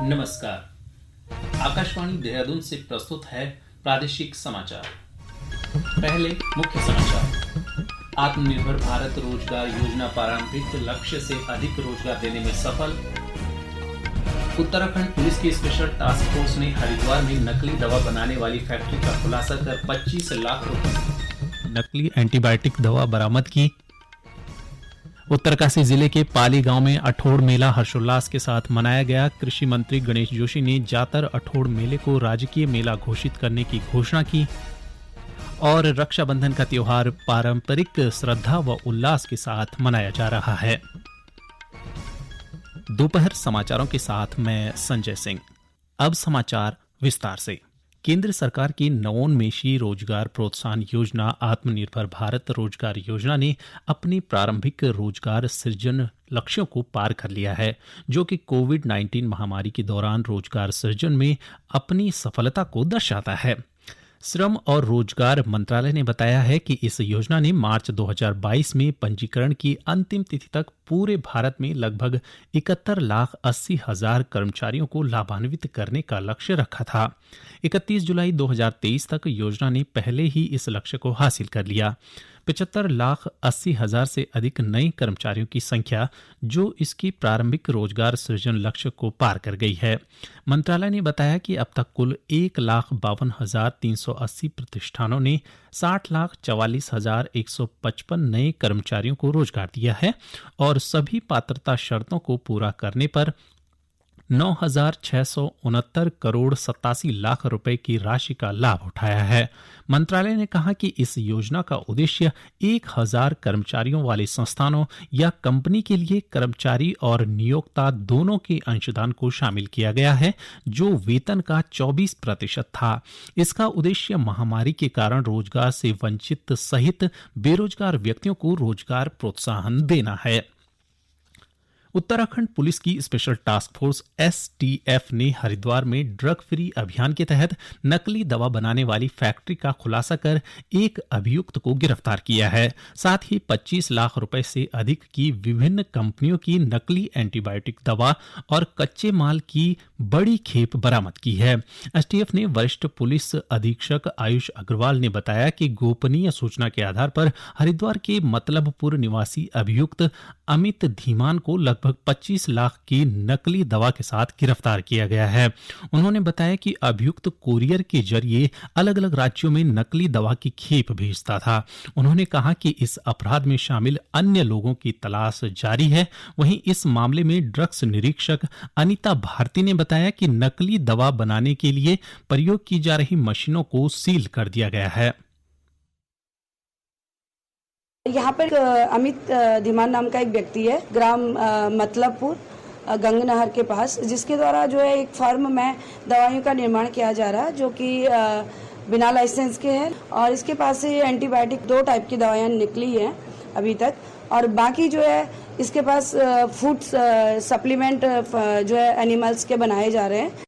नमस्कार। आकाशवाणी देहरादून से प्रस्तुत है प्रादेशिक समाचार। पहले मुख्य समाचार। आत्मनिर्भर भारत रोजगार योजना प्रारंभिक लक्ष्य से अधिक रोजगार देने में सफल। उत्तराखंड पुलिस की स्पेशल टास्क फोर्स ने हरिद्वार में नकली दवा बनाने वाली फैक्ट्री का खुलासा कर 25 लाख रुपए नकली एंटीबायोटिक दवा बरामद की। उत्तरकाशी जिले के पाली गांव में अठोड़ मेला हर्षोल्लास के साथ मनाया गया। कृषि मंत्री गणेश जोशी ने जातर अठोड़ मेले को राजकीय मेला घोषित करने की घोषणा की। और रक्षाबंधन का त्योहार पारंपरिक श्रद्धा व उल्लास के साथ मनाया जा रहा है। दोपहर समाचारों के साथ मैं संजय सिंह। अब समाचार विस्तार से। केंद्र सरकार की नवोन्मेषी रोजगार प्रोत्साहन योजना आत्मनिर्भर भारत रोजगार योजना ने अपनी प्रारंभिक रोजगार सृजन लक्ष्यों को पार कर लिया है, जो कि कोविड-19 महामारी के दौरान रोजगार सृजन में अपनी सफलता को दर्शाता है। श्रम और रोजगार मंत्रालय ने बताया है कि इस योजना ने मार्च 2022 में पंजीकरण की अंतिम तिथि तक पूरे भारत में लगभग 71,80,000 कर्मचारियों को लाभान्वित करने का लक्ष्य रखा था। 31 जुलाई 2023 तक योजना ने पहले ही इस लक्ष्य को हासिल कर लिया। 75,80,000 से अधिक नए कर्मचारियों की संख्या जो इसकी प्रारंभिक रोजगार सृजन लक्ष्य को पार कर गई है। मंत्रालय ने बताया कि अब तक कुल 1,52,380 प्रतिष्ठानों ने 60,44,155 नए कर्मचारियों को रोजगार दिया है और सभी पात्रता शर्तों को पूरा करने पर 9,669 करोड़ 87 लाख रुपए की राशि का लाभ उठाया है। मंत्रालय ने कहा कि इस योजना का उद्देश्य 1,000 कर्मचारियों वाले संस्थानों या कंपनी के लिए कर्मचारी और नियोक्ता दोनों के अंशदान को शामिल किया गया है, जो वेतन का 24% था। इसका उद्देश्य महामारी के कारण रोजगार से वंचित सहित बेरोजगार व्यक्तियों को रोजगार प्रोत्साहन देना है। उत्तराखंड पुलिस की स्पेशल टास्क फोर्स STF ने हरिद्वार में ड्रग फ्री अभियान के तहत नकली दवा बनाने वाली फैक्ट्री का खुलासा कर एक अभियुक्त को गिरफ्तार किया है। साथ ही 25 लाख रुपए से अधिक की विभिन्न कंपनियों की नकली एंटीबायोटिक दवा और कच्चे माल की बड़ी खेप बरामद की है। STF ने वरिष्ठ पुलिस अधीक्षक आयुष अग्रवाल ने बताया कि गोपनीय सूचना के आधार पर हरिद्वार के मतलबपुर निवासी अभियुक्त अमित धीमान को लगभग 25 लाख की नकली दवा के साथ गिरफ्तार किया गया है। उन्होंने बताया कि अभियुक्त कोरियर के जरिए अलग अलग राज्यों में नकली दवा की खेप भेजता था। उन्होंने कहा कि इस अपराध में शामिल अन्य लोगों की तलाश जारी है। वहीं इस मामले में ड्रग्स निरीक्षक अनीता भारती ने बताया कि नकली दवा बनाने के लिए प्रयोग की जा रही मशीनों को सील कर दिया गया है। यहाँ पर अमित धीमान नाम का एक व्यक्ति है, ग्राम मतलबपुर गंगनहर के पास, जिसके द्वारा जो है एक फर्म में दवाइयों का निर्माण किया जा रहा है, जो कि बिना लाइसेंस के है। और इसके पास से एंटीबायोटिक 2 टाइप की दवाइयाँ निकली हैं अभी तक, और बाकी जो है इसके पास फूड सप्लीमेंट जो है एनिमल्स के बनाए जा रहे हैं।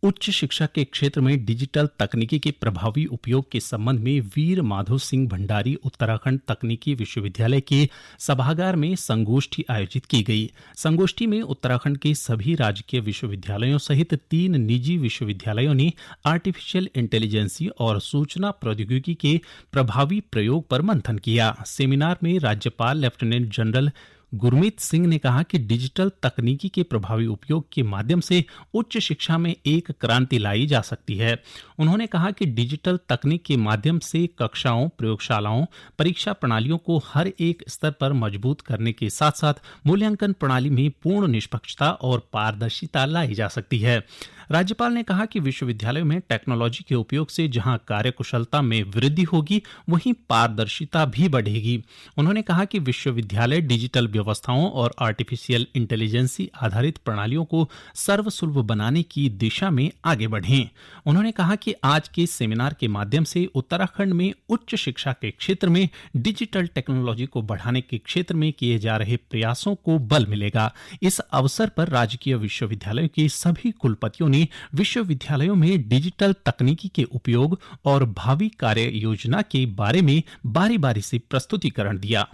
उच्च शिक्षा के क्षेत्र में डिजिटल तकनीकी के प्रभावी उपयोग के संबंध में वीर माधो सिंह भंडारी उत्तराखंड तकनीकी विश्वविद्यालय के सभागार में संगोष्ठी आयोजित की गई। संगोष्ठी में उत्तराखंड के सभी राजकीय विश्वविद्यालयों सहित 3 निजी विश्वविद्यालयों ने आर्टिफिशियल इंटेलिजेंस और सूचना प्रौद्योगिकी के प्रभावी प्रयोग पर मंथन किया। सेमिनार में राज्यपाल लेफ्टिनेंट जनरल गुरमीत सिंह ने कहा कि डिजिटल तकनीकी के प्रभावी उपयोग के माध्यम से उच्च शिक्षा में एक क्रांति लाई जा सकती है। उन्होंने कहा कि डिजिटल तकनीक के माध्यम से कक्षाओं, प्रयोगशालाओं, परीक्षा प्रणालियों को हर एक स्तर पर मजबूत करने के साथ साथ मूल्यांकन प्रणाली में पूर्ण निष्पक्षता और पारदर्शिता लाई जा सकती है। राज्यपाल ने कहा कि विश्वविद्यालयों में टेक्नोलॉजी के उपयोग से जहां कार्यकुशलता में वृद्धि होगी, वहीं पारदर्शिता भी बढ़ेगी। उन्होंने कहा कि विश्वविद्यालय डिजिटल व्यवस्थाओं और आर्टिफिशियल इंटेलिजेंसी आधारित प्रणालियों को सर्वसुलभ बनाने की दिशा में आगे बढ़ें। उन्होंने कहा कि आज के सेमिनार के माध्यम से उत्तराखंड में उच्च शिक्षा के क्षेत्र में डिजिटल टेक्नोलॉजी को बढ़ाने के क्षेत्र में किए जा रहे प्रयासों को बल मिलेगा। इस अवसर पर राजकीय विश्वविद्यालयों के सभी कुलपतियों ने विश्वविद्यालयों में डिजिटल तकनीकी के उपयोग और भावी कार्य योजना के बारे में बारी-बारी से प्रस्तुतिकरण दिया।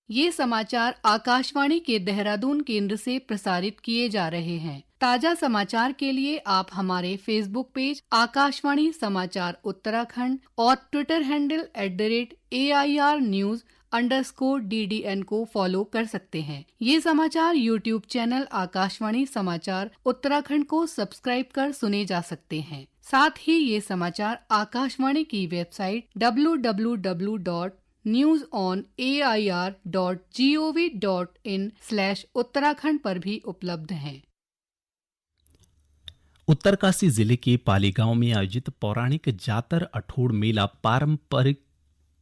ये समाचार आकाशवाणी के देहरादून केंद्र से प्रसारित किए जा रहे हैं। ताजा समाचार के लिए आप हमारे फेसबुक पेज आकाशवाणी समाचार उत्तराखंड और ट्विटर हैंडल @AIRnews_DDN को फॉलो कर सकते हैं। ये समाचार यूट्यूब चैनल आकाशवाणी समाचार उत्तराखंड को सब्सक्राइब कर सुने जा सकते हैं। साथ ही ये समाचार आकाशवाणी की वेबसाइट www.newsonair.gov.in/उत्तराखंड पर भी उपलब्ध हैं। उत्तरकाशी जिले के पाली गांव में आयोजित पौराणिक जातर अठोड़ मेला पारंपरिक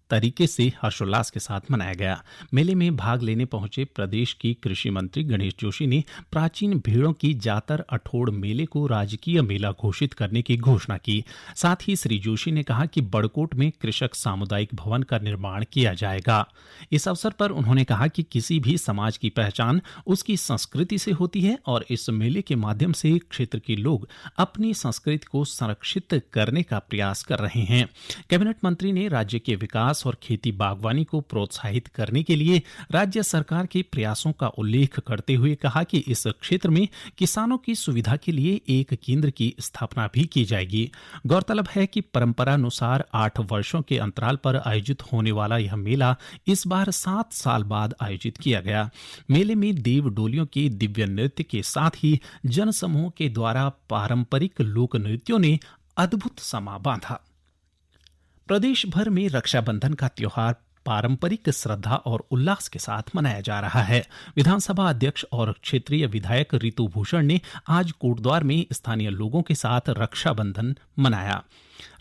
तरीके से हर्षोल्लास के साथ मनाया गया। मेले में भाग लेने पहुंचे प्रदेश की कृषि मंत्री गणेश जोशी ने प्राचीन भेड़ों की जातर अठोड़ मेले को राजकीय मेला घोषित करने की घोषणा की। साथ ही श्री जोशी ने कहा कि बड़कोट में कृषक सामुदायिक भवन का निर्माण किया जाएगा। इस अवसर पर उन्होंने कहा कि किसी भी समाज की पहचान उसकी संस्कृति से होती है और इस मेले के माध्यम से क्षेत्र के लोग अपनी संस्कृति को संरक्षित करने का प्रयास कर रहे हैं। कैबिनेट मंत्री ने राज्य के विकास और खेती बागवानी को प्रोत्साहित करने के लिए राज्य सरकार के प्रयासों का उल्लेख करते हुए कहा कि इस क्षेत्र में किसानों की सुविधा के लिए एक केंद्र की स्थापना भी की जाएगी। गौरतलब है कि परंपरानुसार 8 वर्षों के अंतराल पर आयोजित होने वाला यह मेला इस बार 7 साल बाद आयोजित किया गया। मेले में देव डोलियों के दिव्य नृत्य के साथ ही जनसमूह के द्वारा पारंपरिक लोक नृत्यों ने अद्भुत समा बांधा। प्रदेश भर में रक्षाबंधन का त्योहार पारंपरिक श्रद्धा और उल्लास के साथ मनाया जा रहा है। विधानसभा अध्यक्ष और क्षेत्रीय विधायक रितु भूषण ने आज कोटद्वार में स्थानीय लोगों के साथ रक्षाबंधन मनाया।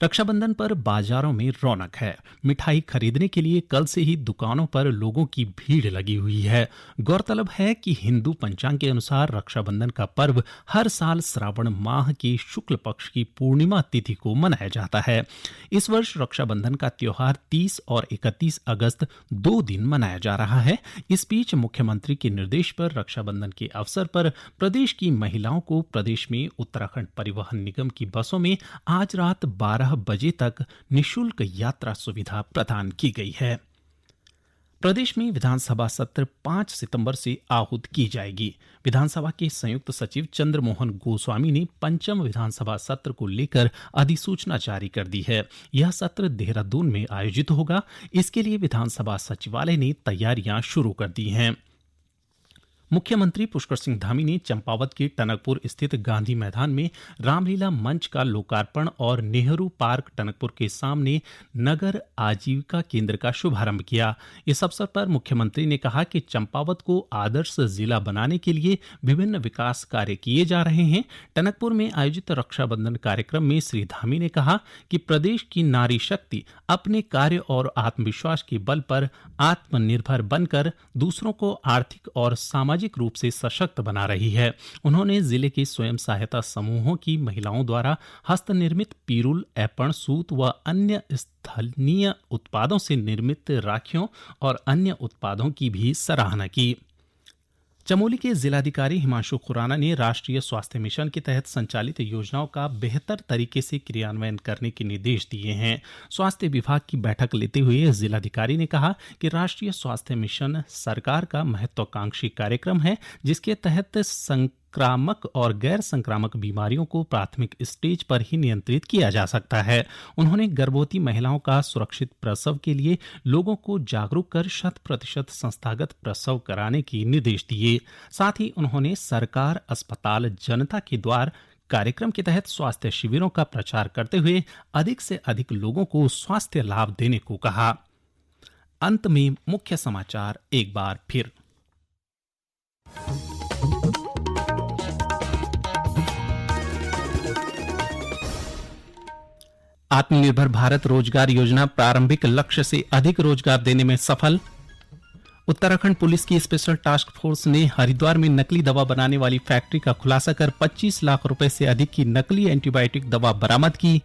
रक्षाबंधन पर बाजारों में रौनक है। मिठाई खरीदने के लिए कल से ही दुकानों पर लोगों की भीड़ लगी हुई है। गौरतलब है कि हिंदू पंचांग के अनुसार रक्षाबंधन का पर्व हर साल श्रावण माह की शुक्ल पक्ष की पूर्णिमा तिथि को मनाया जाता है। इस वर्ष रक्षाबंधन का त्योहार 30 और 31 अगस्त 2 दिन मनाया जा रहा है। इस बीच मुख्यमंत्री के निर्देश पर रक्षाबंधन के अवसर पर प्रदेश की महिलाओं को प्रदेश में उत्तराखंड परिवहन निगम की बसों में आज रात 12 बजे तक निःशुल्क यात्रा सुविधा प्रदान की गई है। प्रदेश में विधानसभा सत्र 5 सितंबर से आहूत की जाएगी। विधानसभा के संयुक्त सचिव चंद्रमोहन गोस्वामी ने 5वें विधानसभा सत्र को लेकर अधिसूचना जारी कर दी है। यह सत्र देहरादून में आयोजित होगा। इसके लिए विधानसभा सचिवालय ने तैयारियां शुरू कर दी हैं। मुख्यमंत्री पुष्कर सिंह धामी ने चंपावत के टनकपुर स्थित गांधी मैदान में रामलीला मंच का लोकार्पण और नेहरू पार्क टनकपुर के सामने नगर आजीविका केंद्र का शुभारंभ किया। इस अवसर पर मुख्यमंत्री ने कहा कि चंपावत को आदर्श जिला बनाने के लिए विभिन्न विकास कार्य किए जा रहे हैं। टनकपुर में आयोजित रक्षाबंधन कार्यक्रम में श्री धामी ने कहा कि प्रदेश की नारी शक्ति अपने कार्य और आत्मविश्वास के बल पर आत्मनिर्भर बनकर दूसरों को आर्थिक और सामाजिक रूप से सशक्त बना रही है। उन्होंने जिले के स्वयं सहायता समूहों की महिलाओं द्वारा हस्तनिर्मित पीरुल, ऐपण, सूत व अन्य स्थलीय उत्पादों से निर्मित राखियों और अन्य उत्पादों की भी सराहना की। चमोली के जिलाधिकारी हिमांशु खुराना ने राष्ट्रीय स्वास्थ्य मिशन के तहत संचालित योजनाओं का बेहतर तरीके से क्रियान्वयन करने के निर्देश दिए हैं। स्वास्थ्य विभाग की बैठक लेते हुए जिलाधिकारी ने कहा कि राष्ट्रीय स्वास्थ्य मिशन सरकार का महत्वाकांक्षी कार्यक्रम है, जिसके तहत संक्रामक और गैर संक्रामक बीमारियों को प्राथमिक स्टेज पर ही नियंत्रित किया जा सकता है। उन्होंने गर्भवती महिलाओं का सुरक्षित प्रसव के लिए लोगों को जागरूक कर 100% संस्थागत प्रसव कराने के निर्देश दिए। साथ ही उन्होंने सरकार अस्पताल जनता के द्वार कार्यक्रम के तहत स्वास्थ्य शिविरों का प्रचार करते हुए अधिक से अधिक लोगों को स्वास्थ्य लाभ देने को कहा। अंत में मुख्य समाचार एक बार फिर। आत्मनिर्भर भारत रोजगार योजना प्रारंभिक लक्ष्य से अधिक रोजगार देने में सफल। उत्तराखंड पुलिस की स्पेशल टास्क फोर्स ने हरिद्वार में नकली दवा बनाने वाली फैक्ट्री का खुलासा कर 25 लाख रुपए से अधिक की नकली एंटीबायोटिक दवा बरामद की।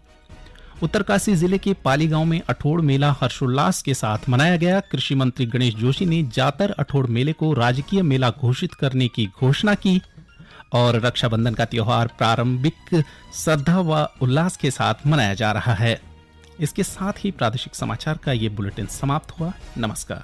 उत्तरकाशी जिले के पाली गांव में अठोड़ मेला हर्षोल्लास के साथ मनाया गया। कृषि मंत्री गणेश जोशी ने जातर अठोड़ मेले को राजकीय मेला घोषित करने की घोषणा की। और रक्षाबंधन का त्योहार प्रारंभिक श्रद्धा व उल्लास के साथ मनाया जा रहा है। इसके साथ ही प्रादेशिक समाचार का ये बुलेटिन समाप्त हुआ। नमस्कार।